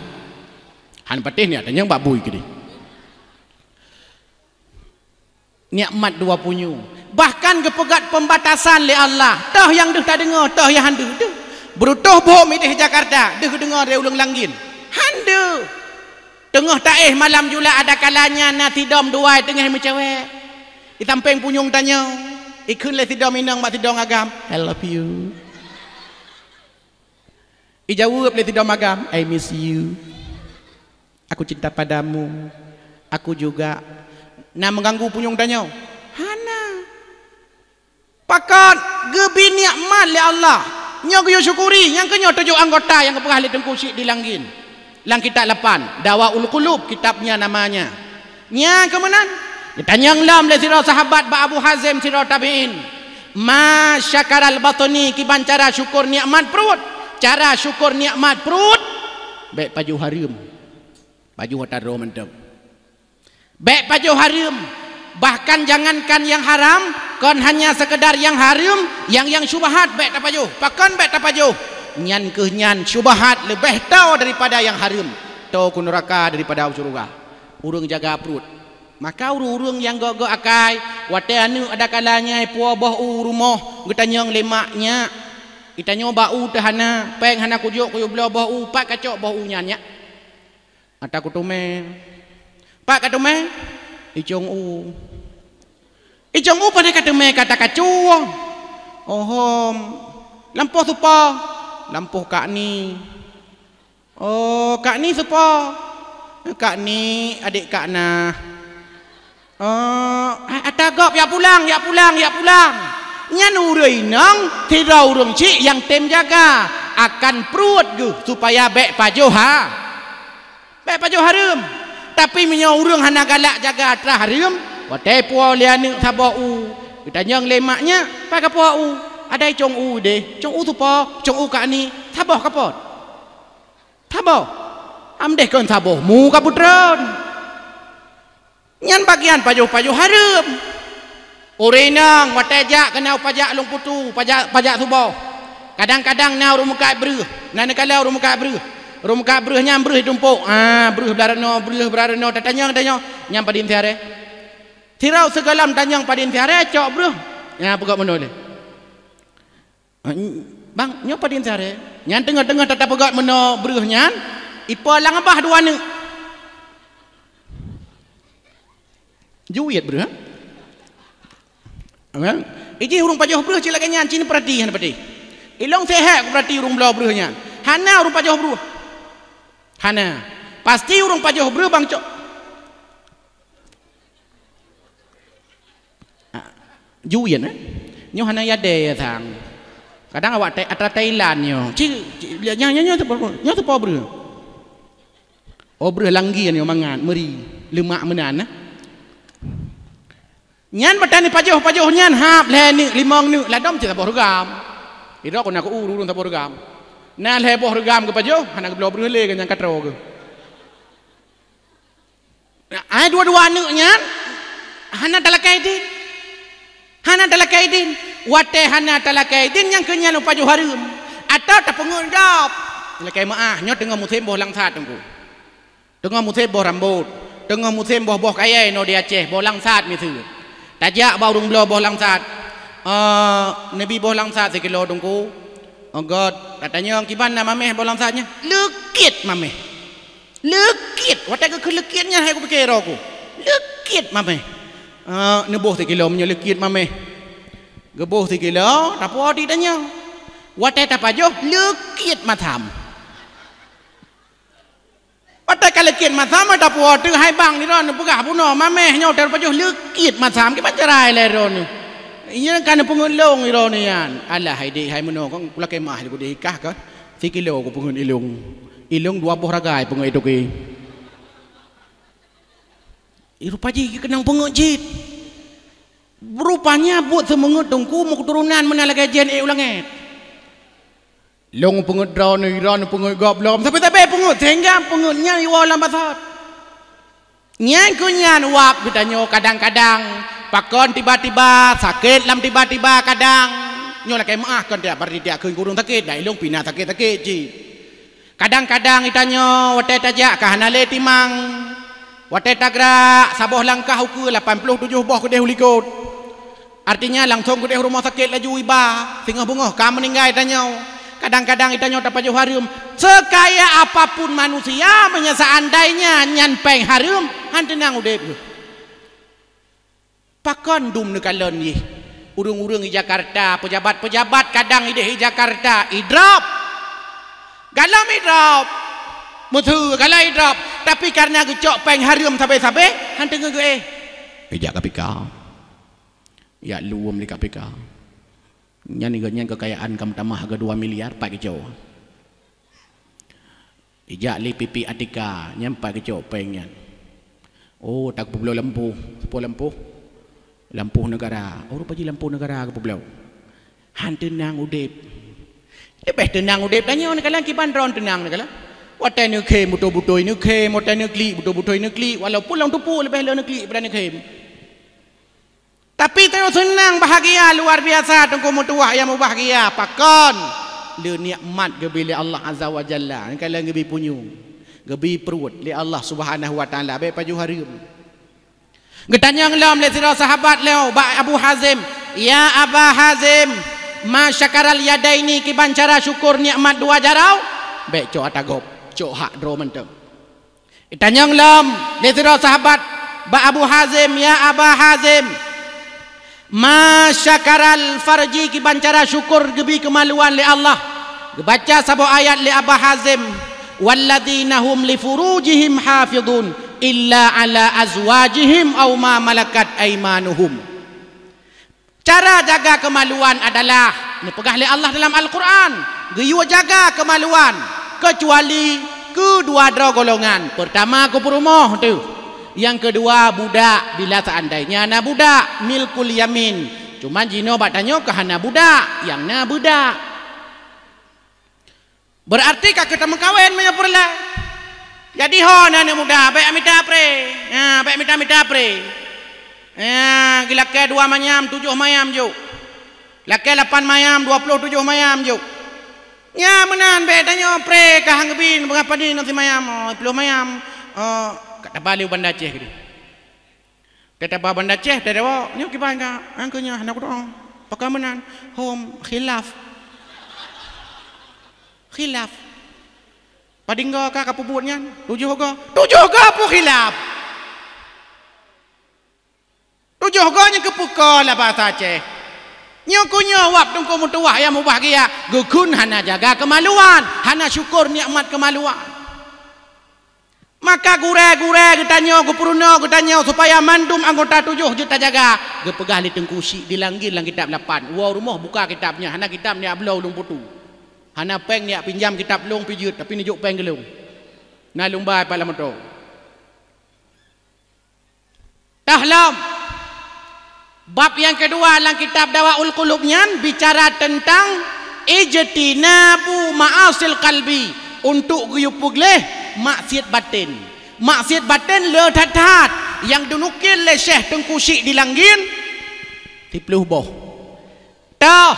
han patih ni tanya bak bui ke dia nikmat dua punyu bahkan kepegat pembatasan le Allah tah yang dah tak dengar tah yang handu dah berutuh bom di Jakarta dah dengar dia ulang langgin handu tengah taih malam jula ada kalanya na tidam dua tengah mencewek di samping punyung tanya ikun le tidam minang mak tidam agam I love you ijawab le tidam agam I miss you aku cinta padamu aku juga nak mengganggu punyung tanya hana pakat gebi nikmat le Allah nyo yo syukuri yang kenyo 7 anggota yang kepegah le tengku di langgin lang kitab 8 Dawaul Qulub kitabnya namanya nya kemenan ditanya lam le sira sahabat ba Abu Hazim sira tabi'in ma syakaral batni kiban cara syukur nikmat perut cara syukur nikmat perut baik paju harim paju hataro mantap baik paju harim bahkan jangankan yang haram kon hanya sekedar yang haram yang syubhat baik tapaju pakan baik tapaju nyan ke nyan syubhat lebih tahu daripada yang haram tahu ku neraka daripada surga urang jaga perut maka urung yang gok akai wate anu ada kalanya puah boh rumah getanyang lemaknya Itanyo bau tahana, peng hana kujuk kuyu belau bau, pak kacok bau nyanyak. Ata kutume. Pak katume, icong u. Icong u pada katume kata kacuo. Ohom, lampuh supa, lampuh kak ni. Oh, kak ni supa. Kak ni adik kak na. Atagop ya pulang. Nyan urui nang tidak urung cik yang tem jaga akan perut ge supaya bek pajo harum. Tapi minyak urung hana galak jaga atrah harum. Watai puau liane sabau. Kita nyang lemaknya pakai puau. Ada cong u deh. Cong u supa, cong u kak ni. Sabah kapot. Sabah. Amdeh kon sabah mu kaputron. Nyan bagian pajo harum. Orenang watajak kena pajak long putu, pajak subuh. Kadang-kadang nau rumukai beruh. Nana kalau rumukai beruh. Rumukai beruhnya beruh tumpuk. Beruh berarano tatanyang nyam padin tiare. Tirau segalam tanyang padin tiare cok beruh. Ya pegak menoleh. Bang, nyo padin tiare. Nyan tengah-tengah tetap pegak meno beruh nyan. Ipa lang abah dua ni. Juit beruh. Amen. Iji urung pajoh beruh cila kenyan cini perhatian pati. Ilong sehat perhati urung belau beruhnya. Hana urung pajoh beruh. Hana. Pasti urung pajoh beruh bang cok. Juyen nyo hana yade thang. Kadang awak atra Thailand nyo. Nya tu po beruh. Oh beruh langgi nyo mangan meri lemak menan. Nyan petani pajoh nyan hap le ni limong ni ladom cita borgam. Ira ko nak urung ta borgam. Na le borgam ke pajoh hana ke belau beruh le ke nyang katro ke. Ai dua-dua ni nyan hana talakai din. Wate hana talakai din yang ke nyan pajoh harum. Atau ta pengun dap. Talakai maah nyot tengah musim boh langsat tengku. Tengah musim boh rambut. Tengah musim boh kayai no di Aceh boh langsat mi tu. Tajak bau rung belau boh langsat. Nabi boh langsat sekilo dongku. Oh God, katanya kiban nama meh boh langsatnya. Lekit mameh. Lekit. Watak ke lekitnya hai ku pikir aku. Lekit mameh. Neboh sekilo menyo lekit mameh. Geboh sekilo, tapo di tanya. Watak tapajoh lekit matham. Watak lekit matham tapo tu hai bang ni ron pegah puno mameh nyo tar pajoh lekit matham ke pacarai le ron. Iya kan pungun long ron yan. Alah hai dek hai meno kong pula kemah ku dek kah ka. Sekilo ku pungun ilung. Ilung dua boh ragai pungun itu ke. Rupaji kenang pungun jit. Rupanya buat semengut dongku mau keturunan mana lagi jen ulanget. Long pungut drone iran pungut goblom tapi pungut sehingga pungutnya iwalam basat. Nyan kunyan wap bitanyo kadang-kadang pakon tiba-tiba sakit lam tiba-tiba kadang nyo la maah kon dia bari dia keun kurung sakit dai long pina sakit ji. Kadang-kadang itanyo wate tajak kahana le timang. Wate tagra saboh langkah uku 87 boh ke deh likut. Artinya langsung ke deh rumah sakit laju iba singah bungoh ka meninggal itanyo. Kadang-kadang itanyo tapajoh harum. Sekaya apapun manusia seandainya nyan peng harum hantenang udep. Pakon dum nekalon ye. Urung-urung di Jakarta, pejabat-pejabat kadang ide di Jakarta idrap. Galam idrap. Mutu kalau idrap, tapi karena gecok peng harum sampai-sampai hanteng gue. Ejak KPK. Ya luum di KPK. Nyan kekayaan kamu tamah ke 2 miliar pak kecau. Ijak li pipi Atika nyan pak kecau pengnya. Oh tak pulau lampu, lampu negara. Oh rupa ji lampu negara ke pulau. Han tenang udep. Lebih tenang udep tanya nak kalang kiban ron tenang nak kalang. Watai ni kem buto-buto ini kem, watai ni klik buto-buto ini klik. Walaupun lang tupu lebih le klik berani kem. Tapi tayo senang bahagia luar biasa tunggu mutuah yang bahagia pakon le nikmat gebili Allah Azza wa Jalla kalau gebi punyung gebi perut li Allah Subhanahu wa taala be paju harum getanyang lam le sira sahabat leo ba Abu Hazim ya Aba Hazim ma syakaral yadaini kiban cara syukur nikmat dua jarau baik cok atagop cok hak dro menteng itanyang lam lesira sahabat ba Abu Hazim ya Aba Hazim ma syakaral farji kiban cara syukur gebi kemaluan li Allah baca sabo ayat li Aba Hazim walladzina hum li furujihim hafidun illa ala azwajihim aw ma malakat aymanuhum. Cara jaga kemaluan adalah ini pegah oleh Allah dalam Al-Quran. Geyu jaga kemaluan kecuali kedua golongan. Pertama kupurumoh tu. Yang kedua budak bila seandainya na budak milkul yamin. Cuma jino batanya kahana budak yang na budak. Berarti kak kita mengkawin menyapurlah. Jadi ho na muda baik amita pre. Ha baik amita pre. Laki 2 mayam 7 mayam juk. Laki 8 mayam 27 mayam juk. Ya menan be tanya pre ka hang bin berapa ni nanti mayam 10 mayam. Kata balik Banda Aceh gitu. Kata Banda Aceh dah dewa ni kiban ka angkanya anak doang. Pakai menan hom khilaf. Padingga ka kapubutnya 7 ga pu khilaf. 7 yang kepuka lah bahasa Aceh. Nyokunya wap tungku mutuah yang mubahagia. Gukun hana jaga kemaluan. Hana syukur nikmat kemaluan. Maka gure-gure getanya, gupuruna getanya supaya mandum anggota 7 juta jaga. Gepegah li tengkusi dilanggir lang kitab 8. Wah rumah buka kitabnya. Hana kitab ni ablau lung putu. Hana peng ni pinjam kitab lung pijut tapi ni juk peng gelung. Na lung bai pala moto. Tahlam. Bab yang kedua dalam kitab Dawaul Qulubnya bicara tentang ijtinabu ma'asil qalbi untuk guyupugleh maksiat batin. Maksiat batin le that yang dinukil oleh Syekh Tengku Syik Dilanggin 10 boh. Tah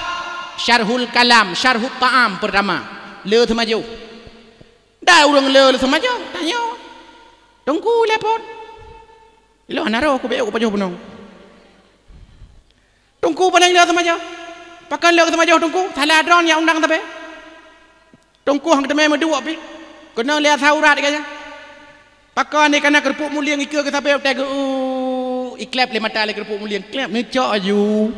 syarhul kalam, syarhut ta'am pertama. Le semaju. Dah urang le semaju tanya. Tengku lepon. Lo naro aku baik aku paju punong. Tungku paling dia sama jauh. Pakai lek sama jauh tungku. Salah drone yang undang tapi. Tungku hang temai medua pi. Kena lihat saurat kaya. Pakai ni kena kerupuk mulia ngike ke sampai tega iklap le mata le kerupuk mulia klap ni cok aju.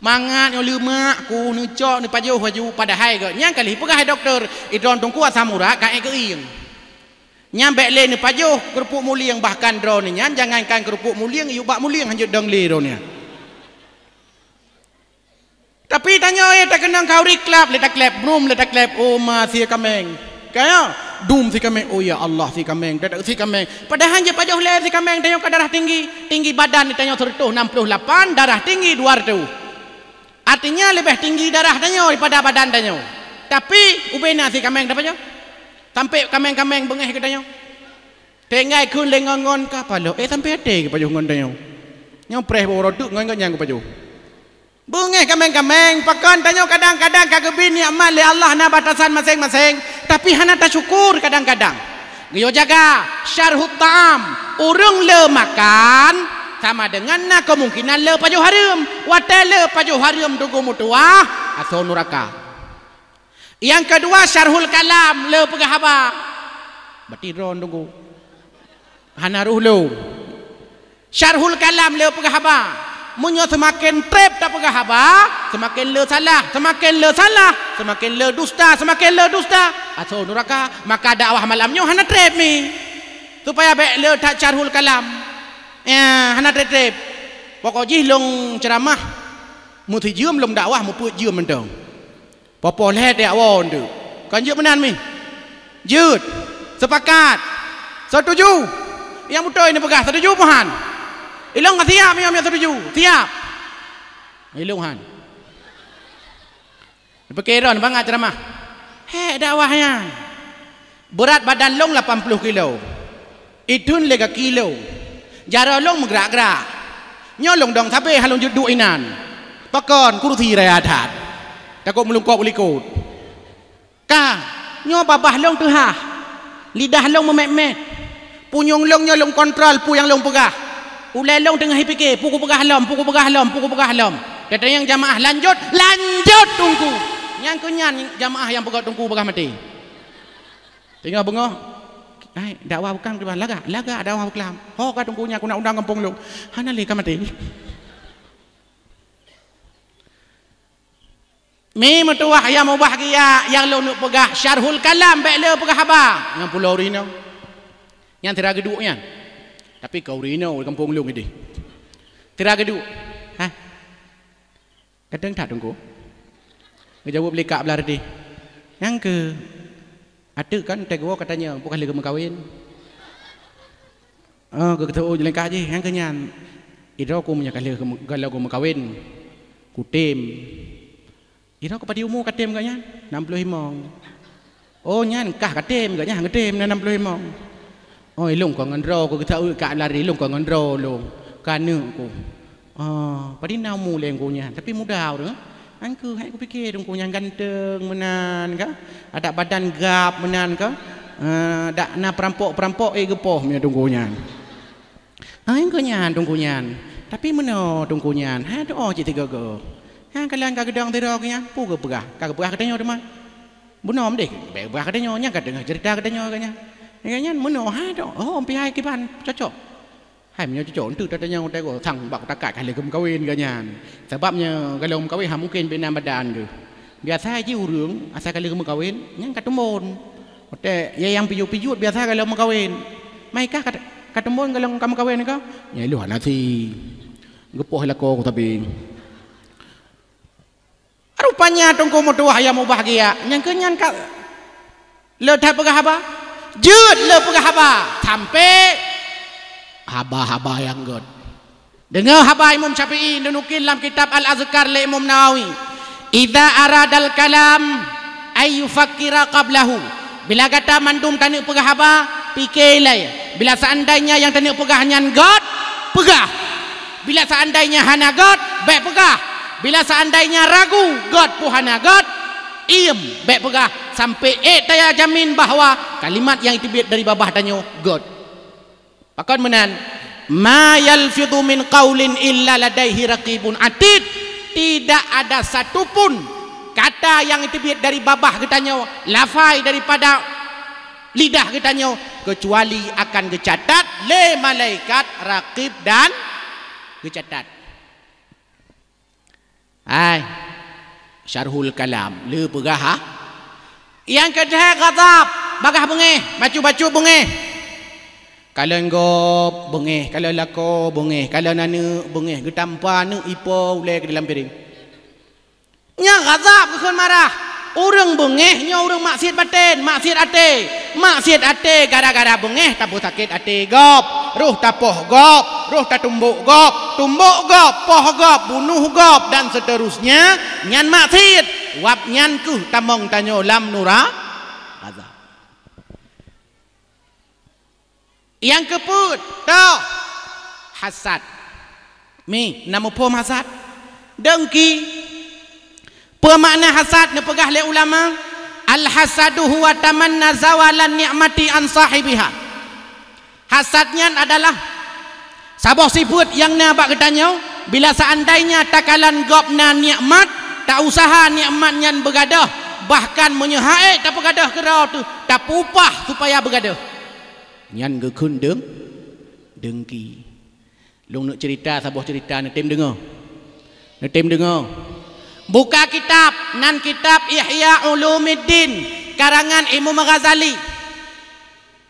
Mangat yo lemak ku ni cok ni pajuh aju padahal ke. Nyang kali pegah doktor idron tungku asamura ka ke ing. Nyambe le ni pajuh kerupuk mulia bahkan drone ni nyan jangankan kerupuk mulia yu bak mulia hanjut dong le drone ni. Tapi tanya tak kenang kau riklap letak klap brum letak klap oh masih kameng kaya dum si kameng oh ya Allah si kameng tak si kameng padahal je pajuh le si kameng tanya ke darah tinggi badan tanya 168 darah tinggi 200 artinya lebih tinggi darah tanya daripada badan tanya tapi ubena si kameng dapat je sampai kameng bengeh ke tanya tengai kun lengongon ka palo sampai ate ke pajuh ngon tanya nyopreh bawa roduk ngon nyang ke pajuh bungeh kameng pakan tanya kadang-kadang kagebin nikmat li Allah na batasan masing-masing tapi hana tak syukur kadang-kadang geyo jaga syarhut ta'am urang le makan sama dengan na kemungkinan le pajuh haram watel le pajuh haram tunggu mutuah atau neraka. Yang kedua syarhul kalam le pegah haba berarti ron tunggu hana ruh lo syarhul kalam le pegah haba munyo semakin trap tak pegah haba semakin le salah semakin le dusta atau neraka maka dakwah malamnya hana trap ni supaya baik le tak syarhul kalam ya hana trap pokok jih long ceramah mu thi jium long dakwah mu pu jium mentong popo le dakwah tu kan je menan mi jut sepakat setuju yang betul ini pegah setuju pahan ilong siap yang setuju siap ilong han dipikiran banget ceramah dakwahnya berat badan long 80 kilo idun lega kilo jara long menggerak-gerak nyolong dong sampai halong juduk inan pakon kursi raya adat takut melungkop ulikut kah nyo babah long tuhah lidah long memek-mek punyong long nyolong kontrol pu yang long pegah ulai long tengah fikir puku pegah lom Kata yang jamaah lanjut tunggu. Yang kenyan jamaah yang pegang tunggu bekas mati. Tinggal bengok. Dakwah bukan ke laga dakwah kelam. Ho ka tunggunya aku nak undang kampung lu. Hana le ka mati. Mi metuah yang mubahagia yang lu nak pegah syarhul kalam baik le pegah haba. Yang pulau Rino. Yang tira geduknya. Tapi kau Rino kampung lu ngidi. Tira geduk. Ha? Kadang tak tunggu. Ngejawab lekak belah tadi. Yang ke ada kan tegur katanya bukan lagi kawin. Ke kata jalan kaji yang kenyan. Ira aku punya kalau aku kawin. Kutim. Ira aku pada umur katim katnya 65. Oh nyan kah katim katnya katim 65. Oh ilung kau ngendro aku kata kak lari ilung kau ngendro long. Kana aku. Pada namu leng kunya tapi mudah tu. Angku hai ku fikir dong yang ganteng menan ka ada badan gap menan ka dak na perampok gepoh punya tunggunya angkunya tunggunya tapi meno tunggunya ha doa je tiga go ha kalan ka gedang tiraknya pu ke pegah ka pegah katanya de mah bunom deh pegah katanya nya katanya cerita katanya kayaknya meno ha do pi hai kipan cocok hai punya cocok tu katanya utai go thang bak takat kali kawin katanya sebabnya kalau kawin mungkin benam badan tu biasa aja urang asal kali kawin yang katemon ote ya yang pijut biasa kalau kawin mai kah katemon kalau kamu kawin kau ya lu nanti gepoh lako tapi rupanya tunggu mutuah yang mau bahagia yang kenyan kau le tak pegah apa jut le pegah apa sampai haba yang god. Dengar haba Imam Syafi'i dinukil dalam kitab Al-Azkar li Imam Nawawi. Idza aradal kalam ay yufakkira qablahu. Bila kata mandum tani pegah haba, fikirlah. Bila seandainya yang tani pegah nyan god, pegah. Bila seandainya hana god, baik pegah. Bila seandainya ragu, god puhana god, iem baik pegah sampai taya jamin bahawa kalimat yang ditibit dari babah tanyo god. Pakon menan ma yalfidhu min qaulin illa ladaihi raqibun atid. Tidak ada satupun kata yang ditibit dari babah getanyo lafai daripada lidah getanyo kecuali akan dicatat le malaikat raqib dan dicatat. Syarhul kalam le pegah ha. Yang kedua ghadab bagah bengeh bacu bengeh. Kalau engkau bengeh, kalau lako bengeh, kalau nana bengeh, getampa nu ipo ulai ke dalam piring. Nya ghazab kesun marah. Orang bengeh nya orang maksiat batin, maksiat ate gara-gara bengeh tapu sakit ate gop, ruh tapoh gop, ruh tatumbuk gop, poh gop, bunuh gop dan seterusnya. Nyan maksiat, wap nyan ku tamong tanyo lam nura ghazab. Yang keput toh hasad mi nama pom hasad dengki pemakna hasad ne pegah le ulama al hasadu huwa tamanna zawalan ni'mati an sahibiha. Hasadnya adalah sabah sifat yang nabak ketanyo bila seandainya takalan gopna nikmat tak usaha nikmatnya bergadah bahkan menyehai tak bergadah kerau tu tak upah supaya bergadah nyan gekun dengki. Long nak cerita sebuah cerita netem dengar. Buka kitab nan kitab Ihya Ulumuddin karangan Imam Ghazali.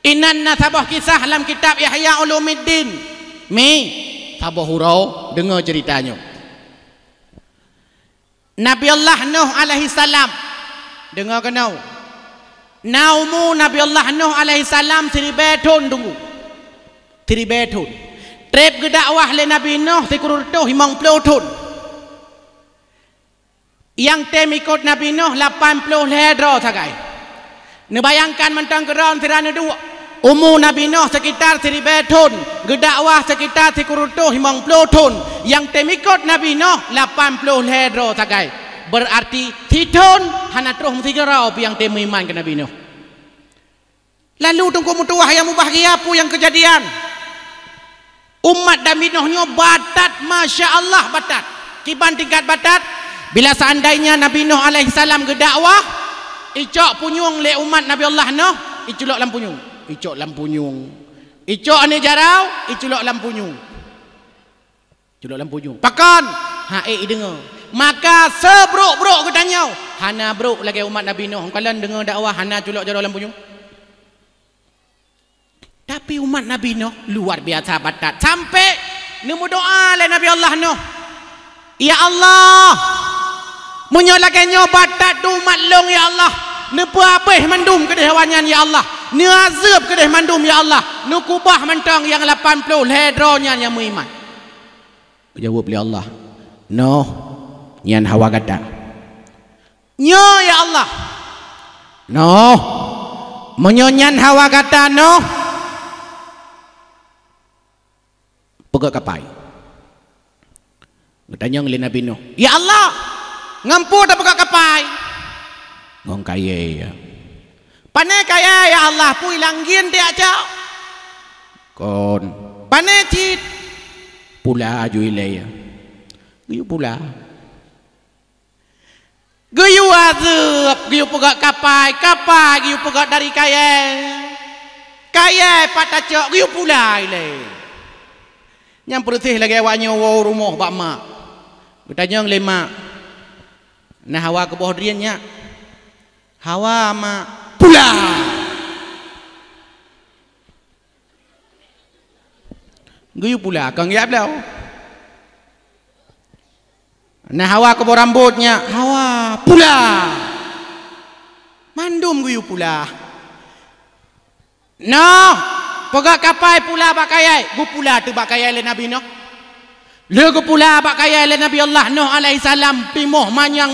Inan nasabah kisah dalam kitab Ihya Ulumuddin. Mi sabah hurau dengar ceritanya. Nabi Allah Nuh alaihi salam dengar kenau. Naumu Nabi Allah Nuh alaihi salam 1000 tahun tunggu. 1000 tahun. Trip ke dakwah le Nabi Nuh tikurur tu 50 tahun. Yang tem ikut Nabi Nuh 80 ledro sagai. Ne bayangkan mentang keron tirana dua. Umur Nabi Nuh sekitar 1000 tahun. Gedakwah sekitar tikurur tu 50 tahun. Yang tem ikut Nabi Nuh 80 ledro sagai. Berarti tidun hana terus mesti gerau yang temu iman ke Nabi Nuh. Lalu tunggu mutuah yang mubahagia apa yang kejadian? Umat Nabi Nuh nyo batat, masya Allah batat. kiban tingkat batat. Bila seandainya Nabi Nuh alaihi salam ke dakwah, icok punyung le umat Nabi Allah Nuh, iculok lam punyung. Icok lam punyung. Icok ane jarau, iculok lam punyung. Iculok lam punyung. Pakon, dengar. Maka sebruk-bruk ke tanya, hana bruk lagi umat Nabi Nuh. Kalian dengar dakwah hana culok jarau lam punyung. Tapi umat Nabi Nuh luar biasa batat. Sampai nemu doa le Nabi Allah Nuh. Ya Allah, menyolakannya batat tu maklong ya Allah. Nepa apeh mandum ke hewanyan ya Allah. Ni azab ke mandum ya Allah. Nu kubah mentang yang 80 ledronya yang muiman. Jawab li Allah. No, nyan hawa kata. Nyo ya Allah. No. Menyonyan hawa kata no. Pegak kapai. Bertanya oleh Nabi Nuh, ya Allah, ngampu dah pegak kapai. Ngong kaya ya. Pane kaya ya Allah, pui langgin dia aja. Kon. Pane cit. Pula aju ilaya. Giyu pula. Giyu azab, giyu pegak kapai, kapai giyu pegak dari kaya. Kaya patacok giyu pula ilaya. Yang perutih lagi awaknya wow rumah bak mak. Bertanya oleh mak. Nah hawa ke bawah diriannya. Hawa mak pula. Guyu pula kang ya belau. Nah hawa ke bawah rambutnya. Hawa pula. Mandum guyu pula. No. Pegak kapai pula bakayai. Gu pula tu bakayai le Nabi Nuh. Le gu pula bakayai le Nabi Allah Nuh alaihi salam. Pimoh manyang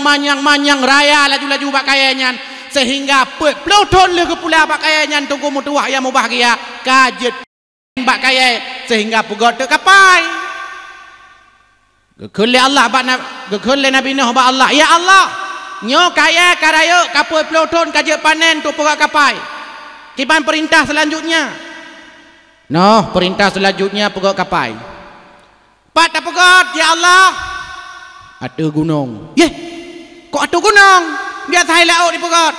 raya laju-laju bakayainya. Sehingga peloton le gu pula bakayainya. Tunggu mutuah yang mubahagia. Kajet bakayai. Sehingga pegak tu kapai. Gekul le Allah gekul le Nabi Nuh bak Allah. Ya Allah. Nyo kaya karaya kapoi peloton kajet panen tu pegak kapai. Kiban perintah selanjutnya. No, perintah selanjutnya pegak kapai. Pak tak pegat, ya Allah. Ada gunung. Ye, kok ada gunung? Biar saya laut di pegat.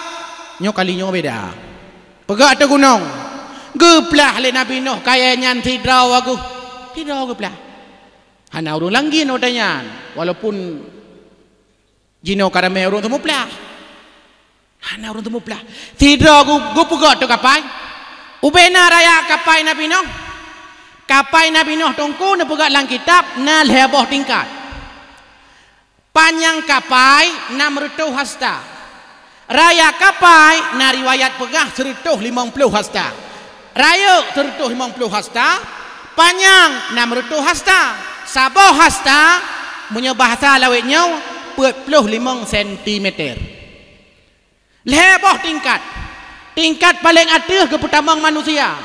Nyo kalinya beda. Pegat ada gunung. Geplah le Nabi Nuh kaya nyan tidraw aku. Tidraw geplah. Hana urung langgin odanya. Walaupun jino karame urung temu plah. Hana urung temu plah. Tidraw gu pegat tu kapai. Ubena raya kapai Nabi Nuh. Kapai Nabi Nuh tungku na pegat lang kitab na leboh tingkat. Panjang kapai 600 hasta. Raya kapai na riwayat pegah 150 hasta. Raya 150 hasta, panjang 600 hasta. Saboh hasta punya bahasa lawetnya 45 cm. Leboh tingkat. Tingkat paling atas ke pertamang manusia.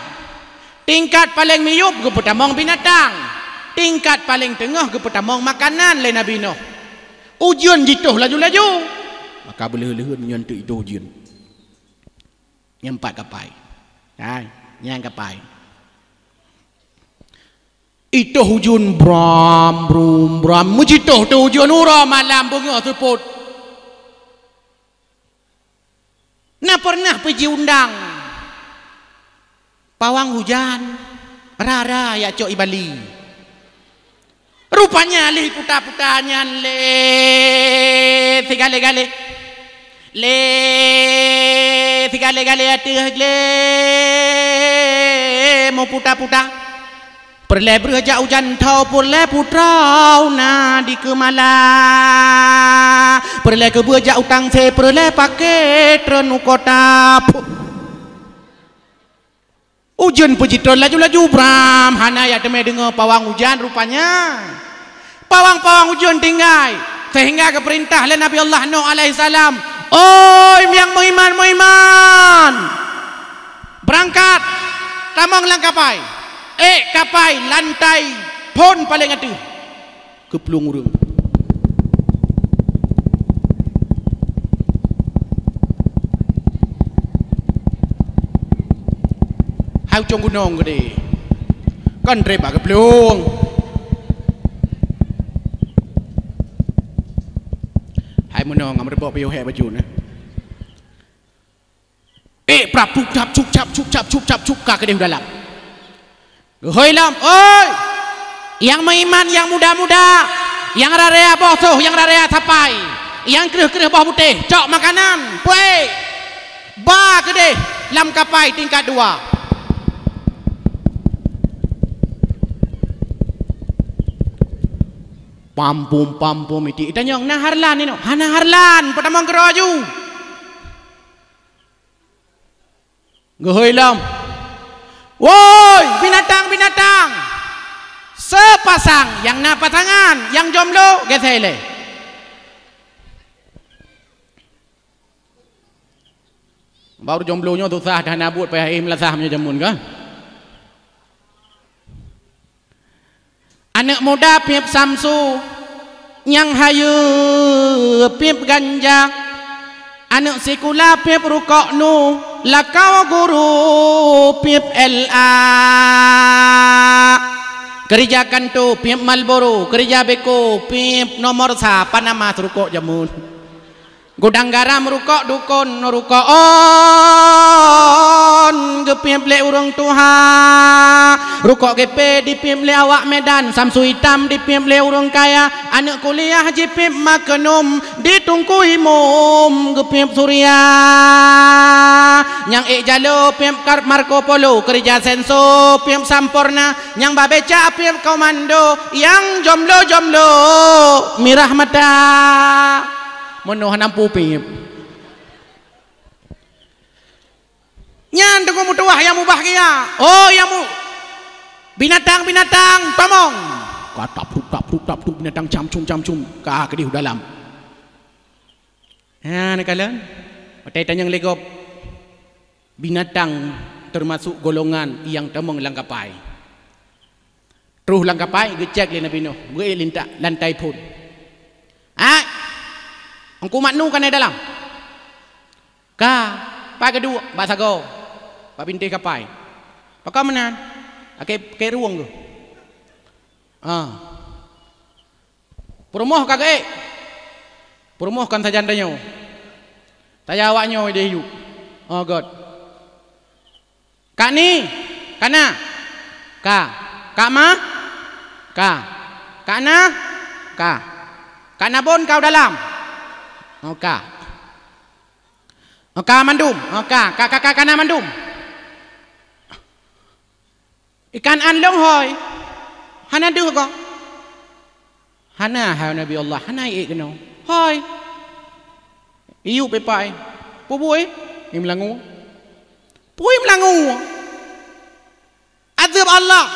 Tingkat paling miyup ke pertamang binatang. Tingkat paling tengah ke pertamang makanan le Nabi Nuh. Ujian jituh laju-laju. Maka boleh-boleh menyentuh itu ujian. Yang 4 kapai. Yang kapai. Itu ujian bram. Mujituh tu ujian ura malam bunga seput. Nah pernah pergi undang pawang hujan rara ya cok Bali. Rupanya lih puta-putanya le tigale-gale le tigale-gale atih le mau puta-puta. Perle berja hujan tau perle putrau na di kemala. Perle ke berja utang se perle pakai trenu kota. Hujan pujitron laju-laju bram. Hana ya teme dengar pawang hujan rupanya. Pawang-pawang hujan tinggal. Sehingga ke perintah le Nabi Allah Nuh alaihi salam. Oi yang muiman. Berangkat. Tamang lang kapai. Kapai lantai pon paling atu keplung urang. Hau trong gunung gede. Kan reba keplung. menong mereka payah hek baju na. Prabu cap cuk ka ke dalam. Hoi lam, oi. Yang meiman yang muda-muda, yang rarea bosuh, yang rarea tapai, yang kereh-kereh bawah putih, cok makanan, puai. Ba ke deh, lam kapai tingkat 2. Pampum itu nyong naharlan ini, naharlan pertama keroju. Gehoi lam. Woi, binatang. Sepasang yang na pasangan, yang jomblo gesele. Baru jomblonya tu sah dah nabut payah melasah punya jamun kan. Anak muda piep samsu, yang hayu piep ganja. Anak sekula piep rukok nu, lakau guru piep LA. Kerja kantu piep Marlboro, kerja beko piep nomor 3 Panama rukok jamun. Gudang garam rukok dukun rukok on gepiep le urang tuha. Rukok GP di piep le awak Medan, samsu hitam di piep le urang kaya. Anak kuliah je piep makenum ditungku imum gepiep Surya. Yang jalo piep Marco Polo, kerja senso piep Sampurna, yang babeca piep komando, yang jomblo mirah mata. Mono hanampu piep. Nyan tunggu mutuah yang mubahkia. Oh yang mu binatang pamong. Tap binatang camcum ka kedih dalam. Nak kalian? Patai tanya legop. Binatang termasuk golongan yang temong langkapai. Terus langkapai gecek le Nabi Nuh. Gue lintak lantai pun. Angku maknu kan ada dalam. Pa kedua, bahasa go. Pa binti kapai. Pakau menan. Ke ruang tu. Perumoh kagak. Perumoh kan saja tanya. Tanya awaknya dia hidup. Oh God. Kak ni, kana. Kak ma. Kak na. Kak nabon kau dalam. Oka mandum. Kana mandum. Ikan anlong hoi. Hana duh ko. Hana ha Nabi Allah. Hana keno. Hoi. Iu pepai. Pubui. Im langu. Azab Allah.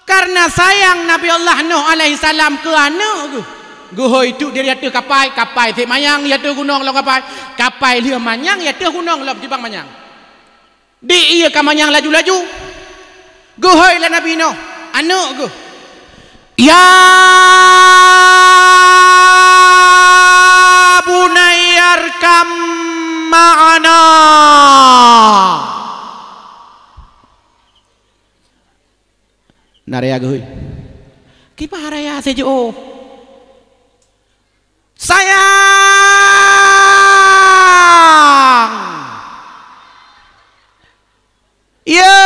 Karena sayang Nabi Allah Nuh alaihi salam ke anak. Guhoi tu dia tu kapai si mayang ya tu gunung lo kapai dia manyang ya tu gunung lo jibang manyang di iya ka manyang laju guhoi la Nabi Nuh anu gu ya bunayyar kam ma'ana naraya guhoi kipa haraya sejo sayang yo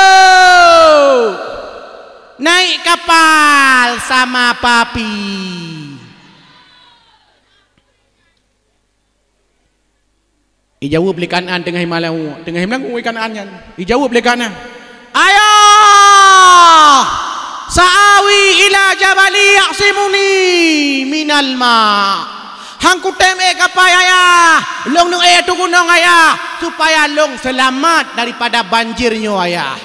naik kapal sama papi ijawab belikanaan tengah Himalau tengah Himalau ikanannya ijawab belikanaan ayah sa'awi ila jabali ya'simuni minal ma' hangku teme kapai ayah long nung tu gunung ayah supaya long selamat daripada banjirnya ayah.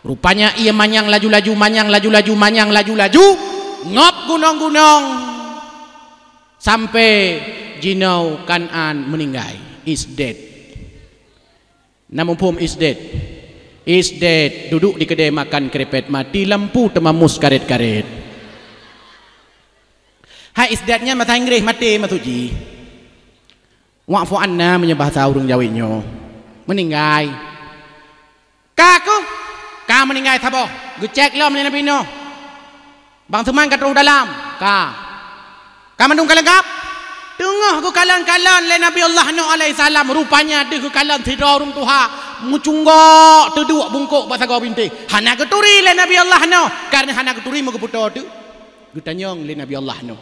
Rupanya ia manyang laju-laju ngop gunung-gunung sampai jinau Kan'an meninggal is dead. Namun pun is dead duduk di kedai makan kerepet mati lampu temamus karet-karet. Hai isdatnya mata Inggris mati matuji. Wa'fu anna menyembah urang Jawinyo. Meninggal. Kaku meninggal thabo. Gecek lom ni Nabi Nuh. Bang teman kat dalam. Ka mandung kalengkap. Tunggu tengah ke kalan-kalan le Nabi Allah Nuh alaihi salam rupanya ada ke kalan tidur orang tuha mucunggak teduk bungkuk pasal kau binti hana keturi le Nabi Allah Nuh karena hana keturi mau keputar tu getanyong le Nabi Allah Nuh